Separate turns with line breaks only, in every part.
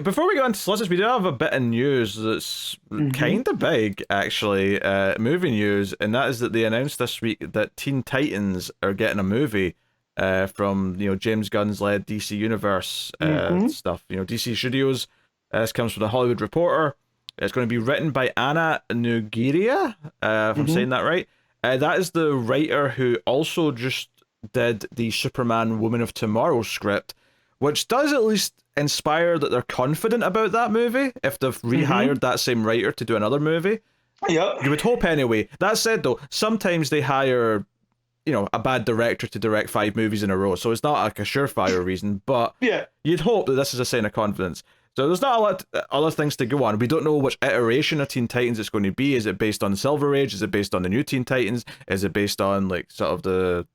Before we go into Solicits, we do have a bit of news that's kind of big, actually. Movie news, and that is that they announced this week that Teen Titans are getting a movie from James Gunn's led DC Universe stuff. DC Studios. This comes from the Hollywood Reporter. It's going to be written by Anna Nugiria, if I'm saying that right. That is the writer who also just did the Superman Woman of Tomorrow script, which does at least inspire that they're confident about that movie if they've rehired that same writer to do another movie.
Yep.
You would hope anyway. That said, though, sometimes they hire, a bad director to direct 5 movies in a row, so it's not like a surefire reason, but you'd hope that this is a sign of confidence. So there's not a lot of other things to go on. We don't know which iteration of Teen Titans it's going to be. Is it based on Silver Age? Is it based on the new Teen Titans? Is it based on sort of the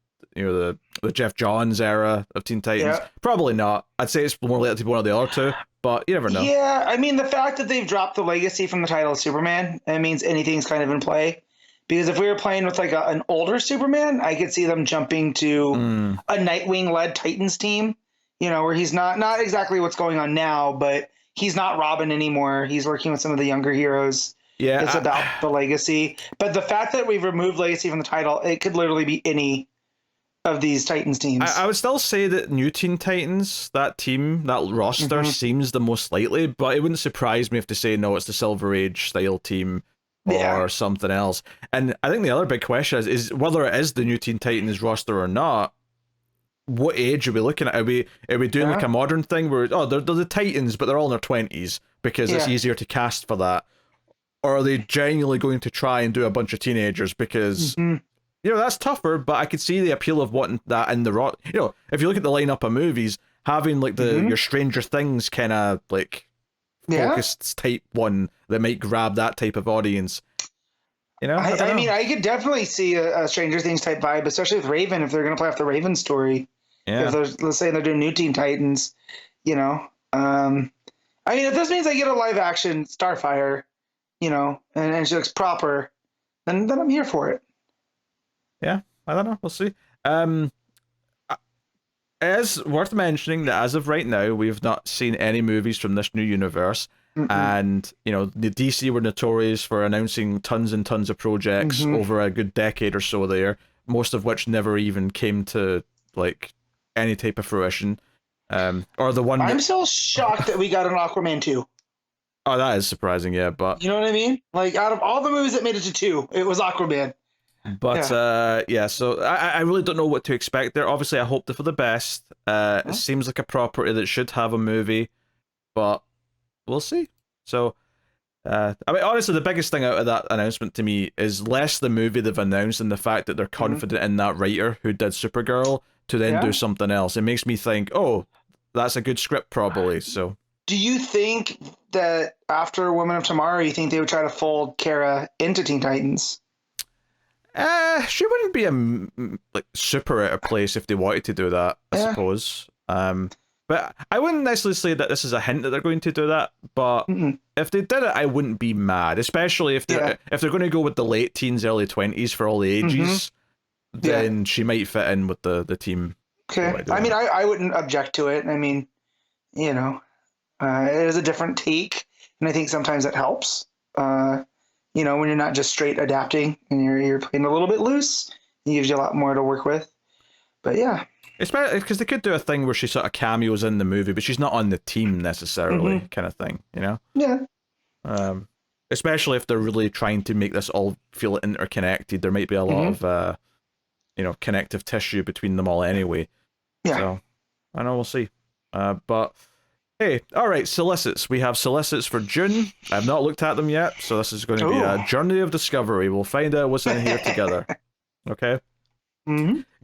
Jeff Johns era of Teen Titans? Yeah. Probably not. I'd say it's more likely to be one of the other two, but you never know.
Yeah, I mean, the fact that they've dropped the legacy from the title of Superman, it means anything's kind of in play. Because if we were playing with an older Superman, I could see them jumping to a Nightwing-led Titans team, where he's not exactly what's going on now, but he's not Robin anymore. He's working with some of the younger heroes. Yeah, it's about the legacy. But the fact that we've removed legacy from the title, it could literally be any of these Titans teams.
I would still say that New Teen Titans, that team, that roster seems the most likely, but it wouldn't surprise me if they say, no, it's the Silver Age style team or something else. And I think the other big question is whether it is the New Teen Titans roster or not, what age are we looking at? Are we doing a modern thing where, they're the Titans, but they're all in their 20s because it's easier to cast for that? Or are they genuinely going to try and do a bunch of teenagers because... that's tougher, but I could see the appeal of wanting that in the if you look at the lineup of movies, having your Stranger Things kind of focused type one that might grab that type of audience.
I mean, I could definitely see a Stranger Things type vibe, especially with Raven, if they're going to play off the Raven story. Yeah. If let's say they're doing New Teen Titans, I mean, if this means I get a live action Starfire, and she looks proper, then I'm here for it.
Yeah, I don't know. We'll see. It is worth mentioning that as of right now, we've not seen any movies from this new universe. And, the DC were notorious for announcing tons and tons of projects over a good decade or so there, most of which never even came to, any type of fruition. Or the one...
I'm still shocked that we got an Aquaman 2.
Oh, that is surprising, yeah, but...
You know what I mean? Out of all the movies that made it to 2, it was Aquaman.
But so I really don't know what to expect there. Obviously, I hope for the best. It seems like a property that should have a movie, but we'll see. So, I mean, honestly, the biggest thing out of that announcement to me is less the movie they've announced and the fact that they're confident in that writer who did Supergirl to then do something else. It makes me think, oh, that's a good script probably. So,
do you think that after Woman of Tomorrow, you think they would try to fold Kara into Teen Titans?
She wouldn't be a super out of place if they wanted to do that, I suppose. But I wouldn't necessarily say that this is a hint that they're going to do that. But if they did it, I wouldn't be mad, especially if they're going to go with the late teens, early 20s for all the ages. Then she might fit in with the team.
Okay, I mean, I wouldn't object to it. I mean, it is a different take, and I think sometimes it helps. When you're not just straight adapting and you're playing a little bit loose, it gives you a lot more to work with. But yeah.
Especially because they could do a thing where she sort of cameos in the movie, but she's not on the team necessarily, kind of thing,
Yeah.
Especially if they're really trying to make this all feel interconnected. There might be a lot of, connective tissue between them all anyway.
Yeah.
So, I know, we'll see. But... Hey, all right, Solicits. We have Solicits for June. I've not looked at them yet, so this is going to be a journey of discovery. We'll find out what's in here together. Okay?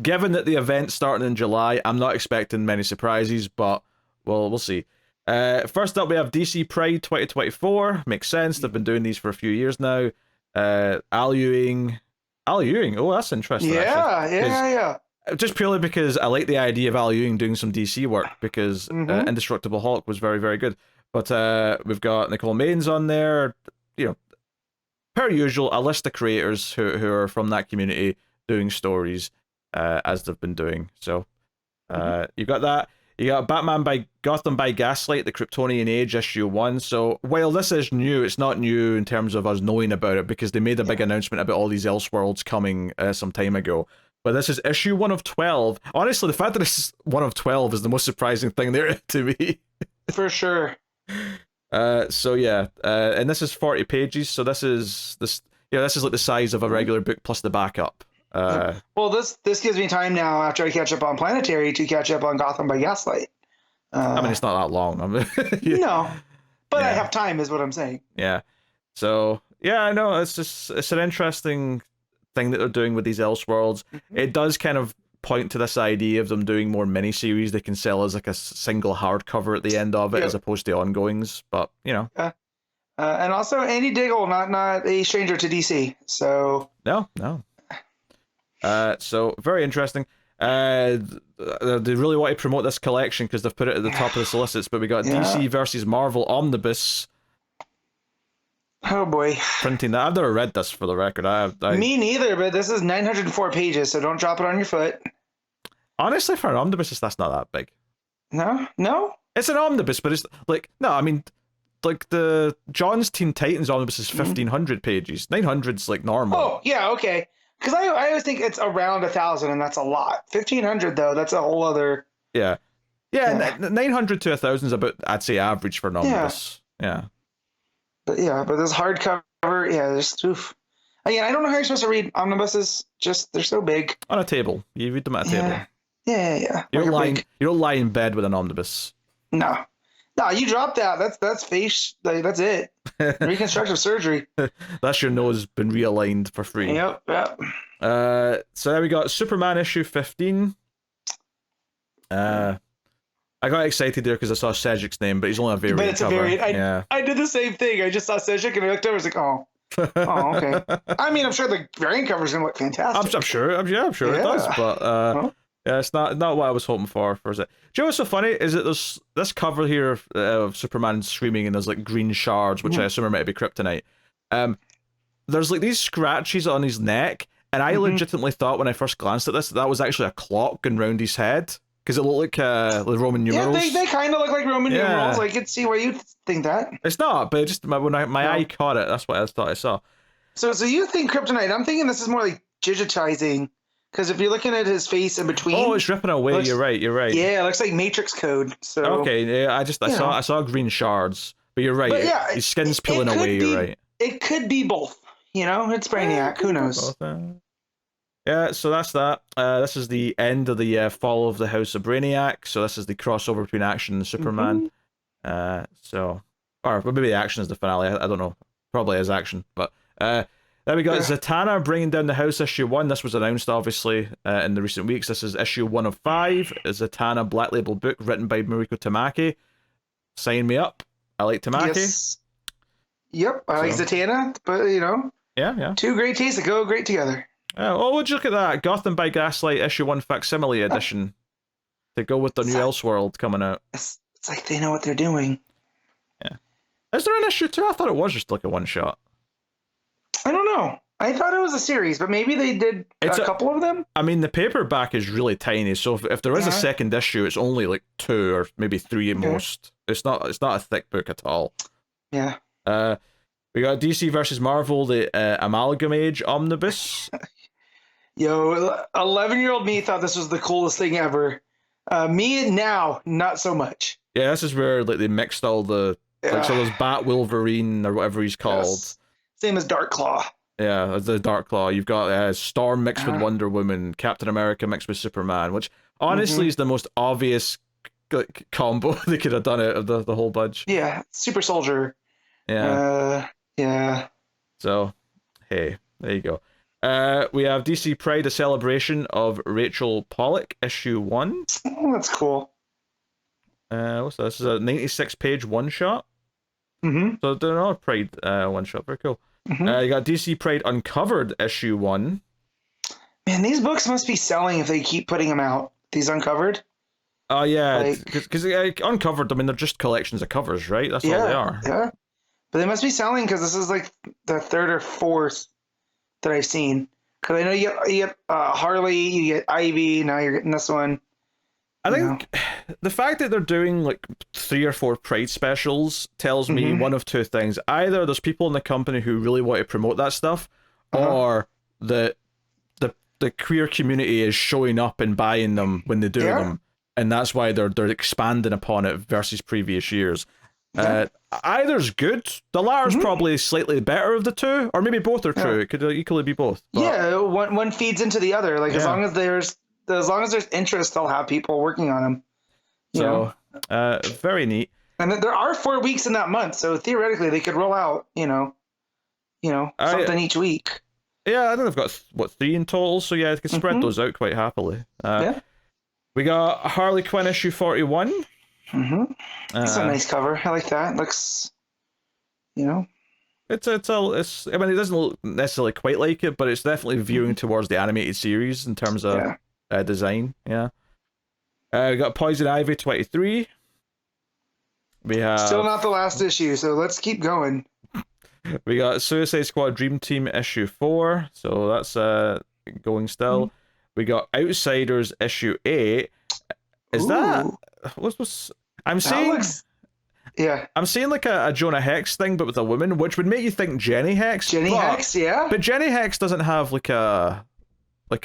Given that the event's starting in July, I'm not expecting many surprises, but we'll see. First up, we have DC Pride 2024. Makes sense. They've been doing these for a few years now. Al Ewing. Oh, that's interesting.
Yeah.
Just purely because I like the idea of Al Ewing doing some DC work, because Indestructible Hulk was very, very good. But we've got Nicole Maines on there. Per usual, a list of creators who are from that community doing stories as they've been doing. So you got that. You got Batman by Gotham by Gaslight, the Kryptonian Age, issue 1. So while this is new, it's not new in terms of us knowing about it because they made a big announcement about all these Elseworlds coming some time ago. But this is issue 1 of 12. Honestly, the fact that it's 1 of 12 is the most surprising thing there to me.
For sure.
So yeah, and this is 40 pages. So this is like the size of a regular book plus the backup.
Well, this gives me time now after I catch up on Planetary to catch up on Gotham by Gaslight.
I mean, it's not that long.
No, but I have time, is what I'm saying.
Yeah. So yeah, I know it's an interesting thing that they're doing with these Elseworlds. It does kind of point to this idea of them doing more miniseries they can sell as like a single hardcover at the end of it, as opposed to ongoings. But you know,
and also Andy Diggle, not a stranger to DC. So
no. So very interesting. They really want to promote this collection because they've put it at the top of the solicits. But we got DC versus Marvel Omnibus.
Oh boy,
printing that. I've never read this, for the record.
Me neither, but this is 904 pages, so don't drop it on your foot.
Honestly, for an omnibus, that's not that big.
No?
It's an omnibus, but it's like, no, I mean, like the John's Teen Titans omnibus is 1,500 pages. 900's like normal.
Oh, yeah, okay. Because I always think it's around 1,000, and that's a lot. 1,500, though, that's a whole other...
Yeah, 900 to 1,000 is about, I'd say, average for an omnibus. Yeah.
But this hardcover, just oof. Again, I don't know how you're supposed to read omnibuses. Just they're so big.
On a table, you read them at a table.
Yeah.
You don't lie in bed with an omnibus.
No, you drop that. That's face. That's it. Reconstructive surgery.
That's your nose been realigned for free.
Yep.
So there we got Superman issue 15. I got excited there because I saw Cedric's name, but he's only a variant.
But it's
cover.
a variant. I did the same thing. I just saw Cedric and I looked over. I was like, oh, okay. I mean, I'm sure the variant cover is gonna look fantastic.
I'm sure it does, but yeah, it's not what I was hoping for. Is it? Do you know what's so funny? Is that there's this cover here of Superman screaming and there's like green shards, which I assume are meant to be kryptonite. There's like these scratches on his neck, and I legitimately thought when I first glanced at this that was actually a clock going round his head. Because it looked like the Roman numerals.
Yeah, they kind of look like Roman numerals. I could see why you think that.
It's not, but it just when my eye caught it, that's what I thought I saw.
So you think kryptonite? I'm thinking this is more like digitizing. Because if you're looking at his face in between,
it's ripping away. You're right.
Yeah, it looks like Matrix code. So
okay, yeah, I saw green shards, but you're right.
But
his skin's peeling away. You're right.
It could be both. You know, it's Brainiac. Who knows?
Yeah, so that's that. This is the end of the fall of the House of Brainiac. So this is the crossover between Action and Superman. Or maybe the Action is the finale. I don't know. Probably is Action. But then we got Zatanna bringing down the House issue 1. This was announced, obviously, in the recent weeks. This is issue 1 of 5. A Zatanna Black Label book written by Mariko Tamaki. Sign me up. I like Tamaki.
Yes. Yep, I like Zatanna, but you know.
Yeah.
Two great tastes that go great together.
Would you look at that? Gotham by Gaslight issue 1 facsimile edition to go with the new Elseworld coming out.
It's like they know what they're doing.
Yeah. Is there an issue 2? I thought it was just like a one shot.
I don't know. I thought it was a series, but maybe they did a couple of them.
I mean, the paperback is really tiny, so if there is a second issue, it's only like 2 or maybe 3 at most. It's not a thick book at all.
Yeah.
We got DC versus Marvel, the Amalgam Age Omnibus.
Yo, 11-year-old me thought this was the coolest thing ever. Me now, not so much.
Yeah, this is where like they mixed all the like so there's Bat Wolverine or whatever he's called. Yes.
Same as Dark Claw.
Yeah, the Dark Claw. You've got Storm mixed with Wonder Woman, Captain America mixed with Superman, which honestly is the most obvious combo they could have done out of the whole bunch.
Yeah, Super Soldier.
Yeah.
Yeah.
So, hey, there you go. We have DC Pride, a celebration of Rachel Pollack, issue 1.
Oh, that's cool.
What's this? This is a 96-page one-shot. So they're not a Pride one-shot. Very cool. You got DC Pride Uncovered, issue 1.
Man, these books must be selling if they keep putting them out. These Uncovered.
Oh, yeah. Because Uncovered, I mean, they're just collections of covers, right? That's all they are.
Yeah. But they must be selling because this is like the 3rd or 4th that I've seen. Because I know you get Harley, you get Ivy, now you're getting this one.
I think the fact that they're doing like 3 or 4 Pride specials tells me one of two things. Either there's people in the company who really want to promote that stuff, or the queer community is showing up and buying them when they do them, and that's why they're expanding upon it versus previous years. Either's good. The latter's probably slightly better of the two, or maybe both are true. It could equally be both. But...
Yeah, one feeds into the other. Like as long as there's interest, they'll have people working on them. You know?
Very neat.
And there are 4 weeks in that month, so theoretically they could roll out, something each week.
Yeah, I think they've got 3 in total, so yeah, they could spread those out quite happily. We got Harley Quinn issue 41.
It's a nice cover. I like that. It looks,
It's I mean, it doesn't look necessarily quite like it, but it's definitely veering towards the animated series in terms of design. Yeah. We got Poison Ivy 23. We have
still not the last issue, so let's keep going.
We got Suicide Squad Dream Team issue 4, so that's going still. We got Outsiders issue 8. Is that what's I'm seeing? I'm seeing like a Jonah Hex thing, but with a woman, which would make you think Jenny Hex.
Hex, yeah.
But Jenny Hex doesn't have like a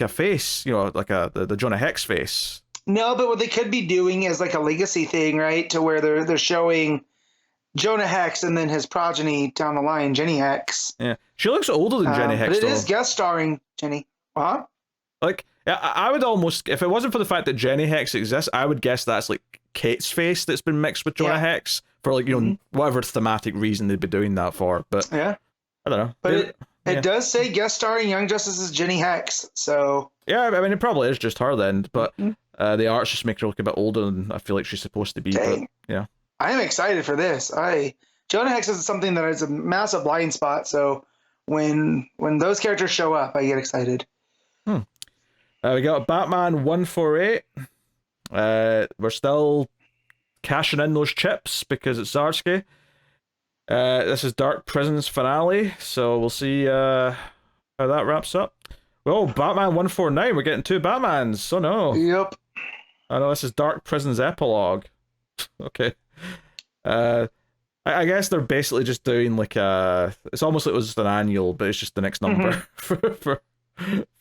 face, like the Jonah Hex face.
No, but what they could be doing is like a legacy thing, right? To where they're showing Jonah Hex and then his progeny down the line, Jenny Hex.
Yeah, she looks older than Jenny Hex.
But it is guest starring Jenny.
Like, I would almost, if it wasn't for the fact that Jenny Hex exists, I would guess that's like Kate's face that's been mixed with Jonah Hex for like whatever thematic reason they'd be doing that for. But I don't know.
But it does say guest starring Young Justice's Jenny Hex, so
yeah, I mean it probably is just her then. But the art's just making her look a bit older than I feel like she's supposed to be. But, yeah,
I am excited for this. Jonah Hex is something that is a massive blind spot. So when those characters show up, I get excited.
We got Batman 148. We're still cashing in those chips because it's Zarsky. This is Dark Prison's finale, so we'll see how that wraps up. Oh, Batman 149. We're getting 2 Batmans. Oh no.
Yep.
I know this is Dark Prison's epilogue. Okay. I guess they're basically just doing like it's almost like it was just an annual, but it's just the next number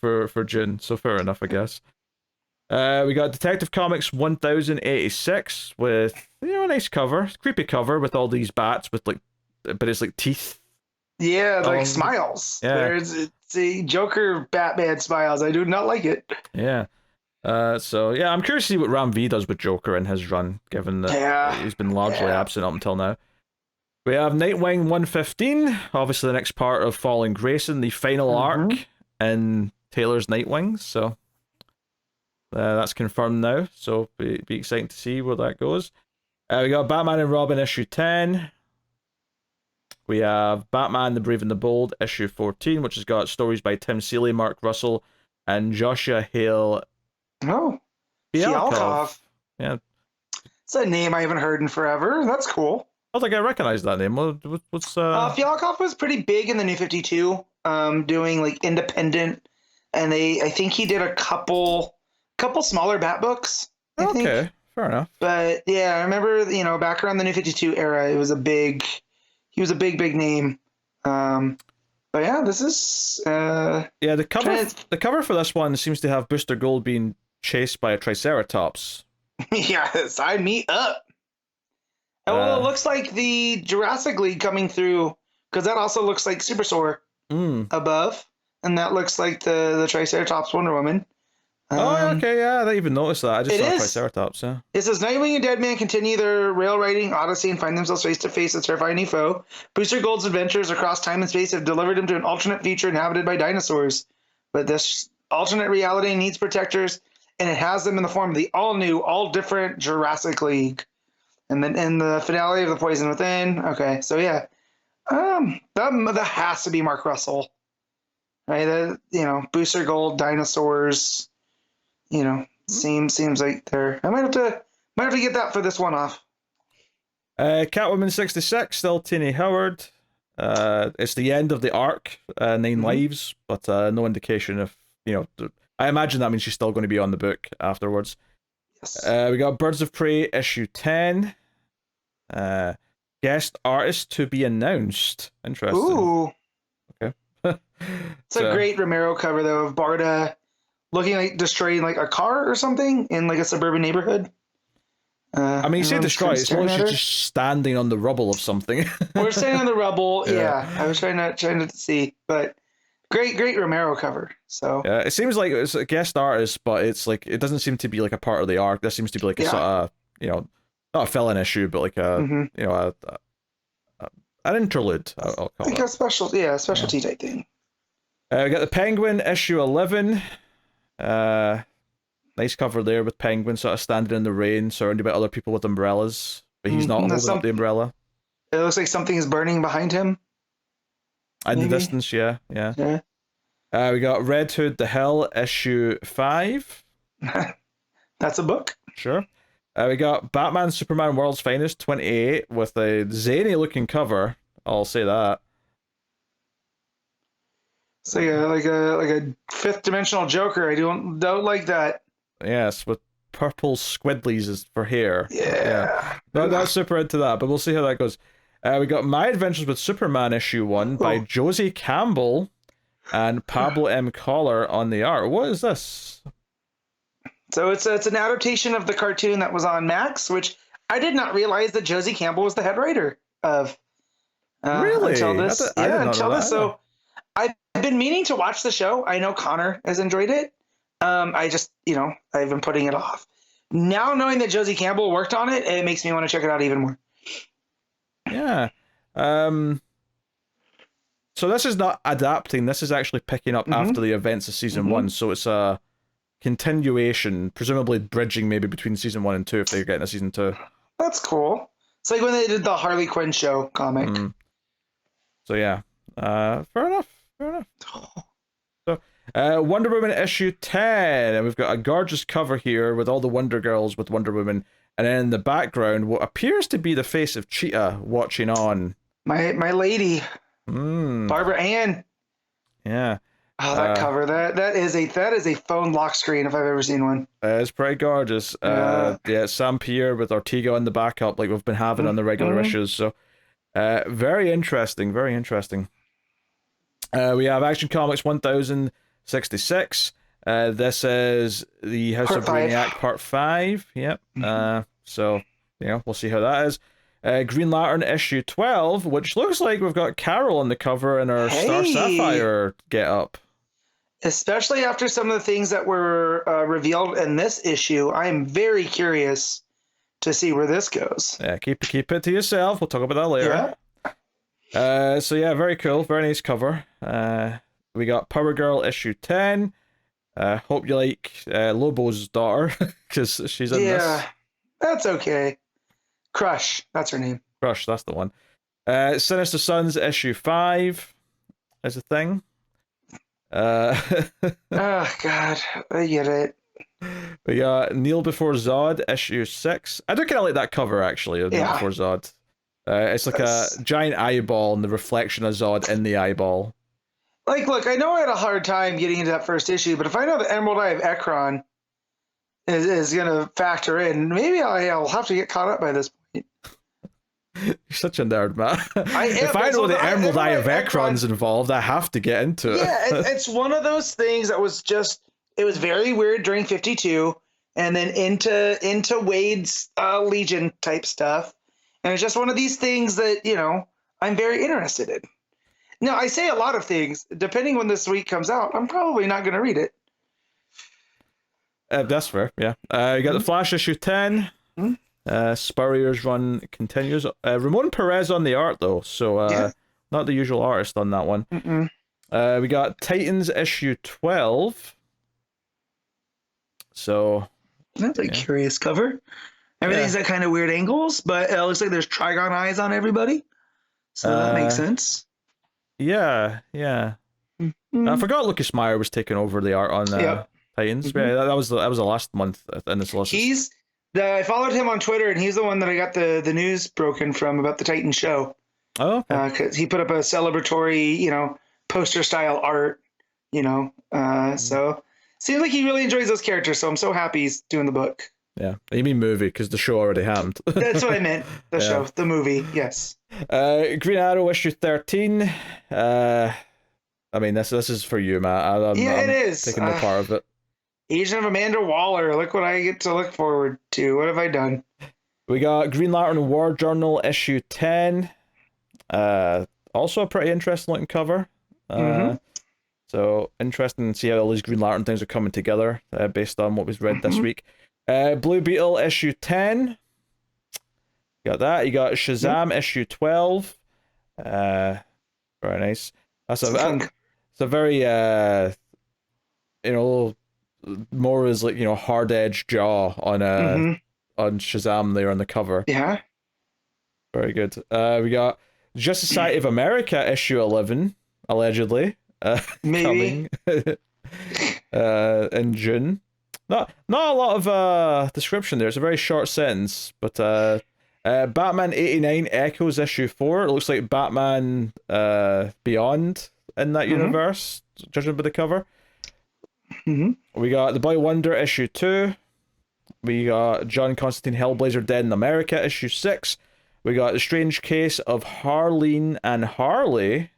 for June. So fair enough, I guess. We got Detective Comics 1086 with a nice cover, creepy cover with all these bats with like, but it's like teeth.
Yeah, like smiles.
Yeah.
It's a Joker Batman smiles. I do not like it.
Yeah. So yeah, I'm curious to see what Ram V does with Joker in his run, given that he's been largely absent up until now. We have Nightwing 115, obviously the next part of Fallen Grayson, the final arc in Taylor's Nightwing. So that's confirmed now. So be exciting to see where that goes. We got Batman and Robin issue 10. We have Batman the Brave and the Bold issue 14, which has got stories by Tim Seeley, Mark Russell, and Joshua Hale.
Oh, Fialkov.
Yeah.
It's a name I haven't heard in forever. That's cool.
I think I recognize that name. What's
Fialkov was pretty big in the New 52, doing like independent, and I think he did a couple smaller Bat books. I think.
Fair enough.
But yeah, I remember back around the New 52 era, he was a big name. But yeah, this is
the cover for this one seems to have Booster Gold being chased by a Triceratops.
Yeah, sign me up. It looks like the Jurassic League coming through, because that also looks like Super Sore above, and that looks like the Triceratops Wonder Woman.
I didn't even notice that. I just saw Triceratops. Yeah.
It says Nightwing and Deadman continue their rail riding odyssey and find themselves face to face with terrifying new foe. Booster Gold's adventures across time and space have delivered him to an alternate future inhabited by dinosaurs, but this alternate reality needs protectors, and it has them in the form of the all-new, all-different Jurassic League. And then in the finale of The Poison Within, okay, so yeah, that has to be Mark Russell, right? Booster Gold, dinosaurs, seems like they're. I might have to get that for this one off.
Catwoman 66, still Tini Howard. It's the end of the arc, 9 lives, but no indication of I imagine that means she's still going to be on the book afterwards. We got Birds of Prey issue 10. Guest artist to be announced. Interesting.
Ooh.
Okay.
It's a great Romero cover, though, of Barda looking like destroying like a car or something in like a suburban neighborhood.
I mean, you say destroy, it's like she's just standing on the rubble of something.
We're standing on the rubble, yeah. I was trying to see, but great Romero cover. So
yeah, it seems like it's a guest artist, but it's like it doesn't seem to be like a part of the arc. This seems to be like a sort of, not a fill-in issue, but like a an interlude. I'll call it.
A specialty type thing.
We got the Penguin issue 11. Nice cover there with Penguin sort of standing in the rain, surrounded by other people with umbrellas, but he's not holding up the umbrella.
It looks like something is burning behind him.
In the distance, yeah. We got Red Hood the Hill issue 5.
That's a book.
Sure. We got Batman Superman World's Finest 28 with a zany looking cover. I'll say that.
It's like a fifth dimensional Joker. I don't like that.
Yes, with purple squiddlies for hair.
Yeah.
Not super into that, but we'll see how that goes. We got My Adventures with Superman issue 1 by Josie Campbell and Pablo M. Collar on the art. What is this?
So it's an adaptation of the cartoon that was on Max, which I did not realize that Josie Campbell was the head writer of.
Really?
Until this.
Until this.
So I've been meaning to watch the show. I know Connor has enjoyed it. I just, I've been putting it off. Now knowing that Josie Campbell worked on it, it makes me want to check it out even more.
Yeah. So this is not adapting. This is actually picking up after the events of season 1. So it's a continuation, presumably bridging maybe between season 1 and 2 if they're getting a season 2.
That's cool. It's like when they did the Harley Quinn show comic.
So yeah, fair enough. So Wonder Woman issue 10, and we've got a gorgeous cover here with all the Wonder Girls with Wonder Woman, and then in the background what appears to be the face of Cheetah watching on.
My lady, Barbara Ann.
Yeah.
Oh, that cover that is a phone lock screen if I've ever seen one.
It's pretty gorgeous. Sam Pierre with Ortega on the backup like we've been having on the regular issues. So very interesting. We have Action Comics 1066. This is the House of Brainiac Part 5. Yep. So we'll see how that is. Green Lantern issue 12, which looks like we've got Carol on the cover in her Star Sapphire get up.
Especially after some of the things that were revealed in this issue, I am very curious to see where this goes.
Yeah, keep it to yourself. We'll talk about that later. Yeah. So yeah, very cool, very nice cover. We got Power Girl issue 10. Hope you like Lobo's daughter because she's in this.
Yeah, that's okay. Crush, that's her name.
Crush, that's the one. Sinister Sons issue 5 is a thing.
Oh God, I get it.
We got Kneel Before Zod issue 6. I do kind of like that cover actually. Of Kneel Before Zod. It's like a giant eyeball and the reflection of Zod in the eyeball.
Like, look, I know I had a hard time getting into that first issue, but if I know the Emerald Eye of Ekron is going to factor in, maybe I'll have to get caught up by this point.
You're such a nerd, man. If I know the Emerald Eye of Ekron's involved, I have to get into it.
Yeah, it's one of those things that was just, it was very weird during 52, and then into Wade's Legion type stuff. And it's just one of these things that, I'm very interested in. Now, I say a lot of things. Depending when this week comes out, I'm probably not going to read it.
That's fair, yeah. You got the Flash issue 10. Spurrier's run continues. Ramon Perez on the art, though, so not the usual artist on that one. We got Titans issue 12. So
that's a curious cover. Everything's at kind of weird angles, but it looks like there's Trigon eyes on everybody. So that makes sense.
Yeah. I forgot Lucas Meyer was taking over the art on Titans. Yeah, that was the last month in the Solicits.
I followed him on Twitter, and he's the one that I got the news broken from about the Titan show.
Oh, okay.
'Cause he put up a celebratory, poster style art. So seems like he really enjoys those characters. So I'm so happy he's doing the book.
Yeah, you mean movie because the show already happened.
That's what I meant. The show, the movie. Yes.
Green Arrow issue 13. I mean, this is for you, Matt.
It
I'm
is.
taking no part of it.
Agent of Amanda Waller. Look what I get to look forward to. What have I done?
We got Green Lantern War Journal issue 10. Also a pretty interesting looking cover. So interesting to see how all these Green Lantern things are coming together based on what we've read this week. Blue Beetle issue 10. Got that. You got Shazam issue 12. Very nice. It's a very more is like, hard edged jaw on Shazam there on the cover.
Yeah.
Very good. We got Justice Society of America issue 11, allegedly.
Maybe.
Coming in June. Not a lot of description there. It's a very short sentence, but Batman 89 Echoes issue 4. It looks like Batman Beyond in that universe, judging by the cover. We got The Boy Wonder issue 2. We got John Constantine Hellblazer Dead in America issue 6. We got The Strange Case of Harleen and Harley.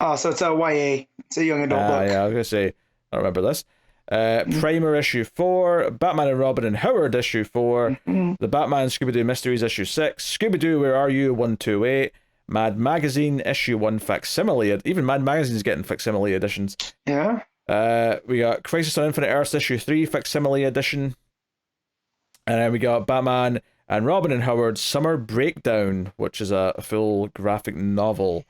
Oh, so it's a YA. It's a young adult book.
Yeah, I was gonna say, I remember this. Primer issue 4, Batman and Robin and Howard issue 4, The Batman Scooby-Doo Mysteries issue 6, Scooby-Doo Where Are You 128, Mad Magazine issue 1 facsimile. Even Mad Magazine's getting facsimile editions.
Yeah.
We got Crisis on Infinite Earths issue 3 facsimile edition. And then we got Batman and Robin and Howard Summer Breakdown, which is a full graphic novel.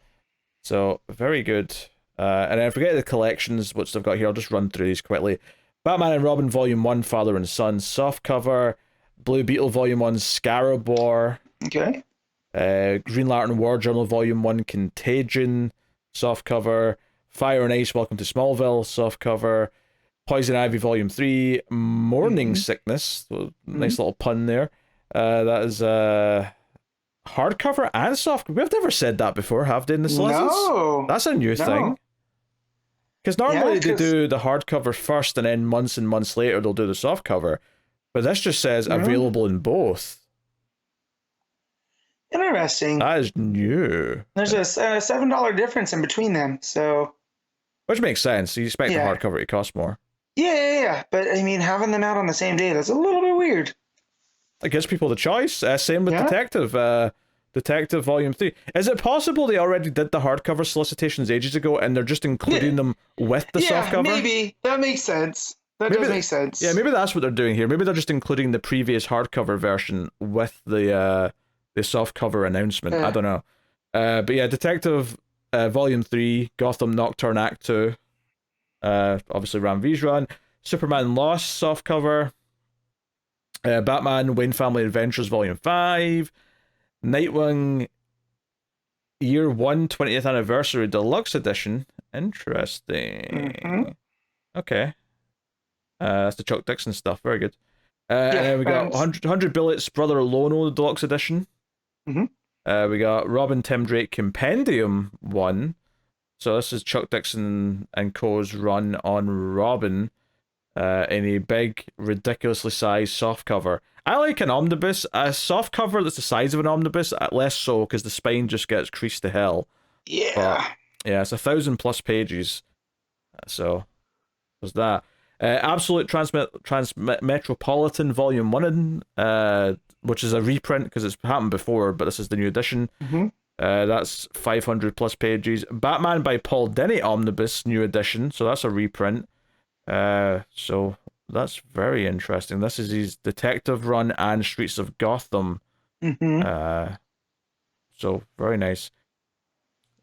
So, very good. And then I forget the collections, which I've got here. I'll just run through these quickly. Batman and Robin Volume 1, Father and Son, softcover. Blue Beetle Volume 1, Scarab War.
Okay.
Green Lantern War Journal Volume 1, Contagion, softcover. Fire and Ice, Welcome to Smallville, softcover. Poison Ivy Volume 3, Morning Sickness. Nice little pun there. That is hardcover and softcover. We've never said that before, have they, in the Solicits?
No.
That's a new thing. Because normally they do the hardcover first and then months and months later they'll do the softcover. But this just says available in both.
Interesting.
That is new.
There's a $7 difference in between them, so...
Which makes sense. You expect the hardcover to cost more.
Yeah. But, I mean, having them out on the same day, that's a little bit weird.
It gives people the choice. Same with Detective. Detective Volume 3. Is it possible they already did the hardcover solicitations ages ago and they're just including them with the softcover?
Yeah, maybe. That makes sense. That does make sense.
Yeah, maybe that's what they're doing here. Maybe they're just including the previous hardcover version with the softcover announcement. I don't know. But yeah, Detective Volume 3, Gotham Nocturne Act 2. Obviously Ram V's run. Superman Lost softcover. Batman Wayne Family Adventures Volume 5. Nightwing Year 1 20th Anniversary Deluxe Edition. Interesting. Okay. That's the Chuck Dixon stuff. Very good. And then we got 100 Bullets Brother Lono Deluxe Edition. We got Robin Tim Drake Compendium 1. So this is Chuck Dixon and Co.'s run on Robin in a big, ridiculously sized softcover. I like an omnibus. A softcover that's the size of an omnibus, less so because the spine just gets creased to hell.
Yeah.
But, yeah, it's 1,000+ pages. So, there's that. Absolute Metropolitan Volume 1, which is a reprint because it's happened before, but this is the new edition. That's 500+ pages. Batman by Paul Dini Omnibus, new edition, so that's a reprint. So that's very interesting. This is his Detective run and Streets of Gotham. So very nice.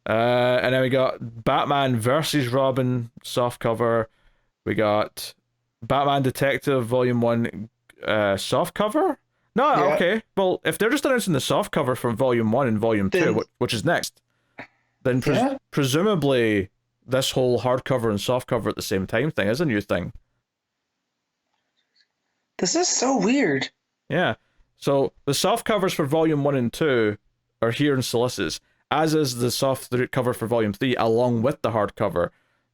And then we got Batman versus Robin softcover. We got Batman Detective Volume 1 softcover. No, okay. Well, if they're just announcing the softcover from Volume 1 and Volume 2, which is next, then presumably this whole hardcover and softcover at the same time thing is a new thing.
This is so weird.
Yeah. So the soft covers for Volume 1 and 2 are here in Solicits, as is the soft cover for Volume 3, along with the hardcover.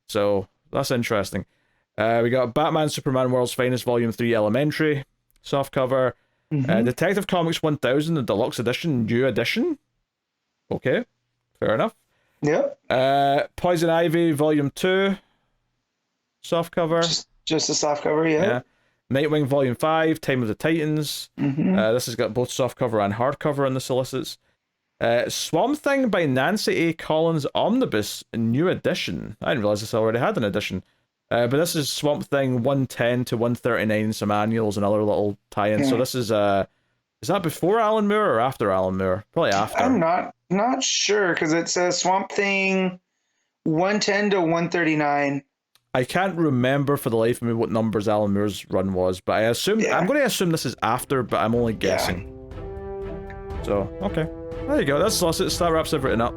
So that's interesting. We got Batman Superman World's Finest Volume 3 Elementary softcover. Detective Comics 1000, the deluxe edition, new edition. Okay, fair enough.
Yep.
Poison Ivy Volume 2 softcover.
Just a softcover, yeah.
Nightwing Volume 5, Time of the Titans. This has got both softcover and hardcover on the solicits. Swamp Thing by Nancy A. Collins Omnibus, new edition. I didn't realize this already had an edition. But this is Swamp Thing 110 to 139, some annuals and other little tie-ins. So this is that before Alan Moore or after Alan Moore? Probably after.
I'm not sure, because it says Swamp Thing 110 to 139.
I can't remember for the life of me what numbers Alan Moore's run was, but I'm going to assume this is after, but I'm only guessing. So, okay. There you go. That's Solicits. That wraps everything up.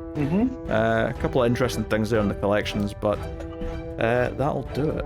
A couple of interesting things there in the collections, but that'll do it.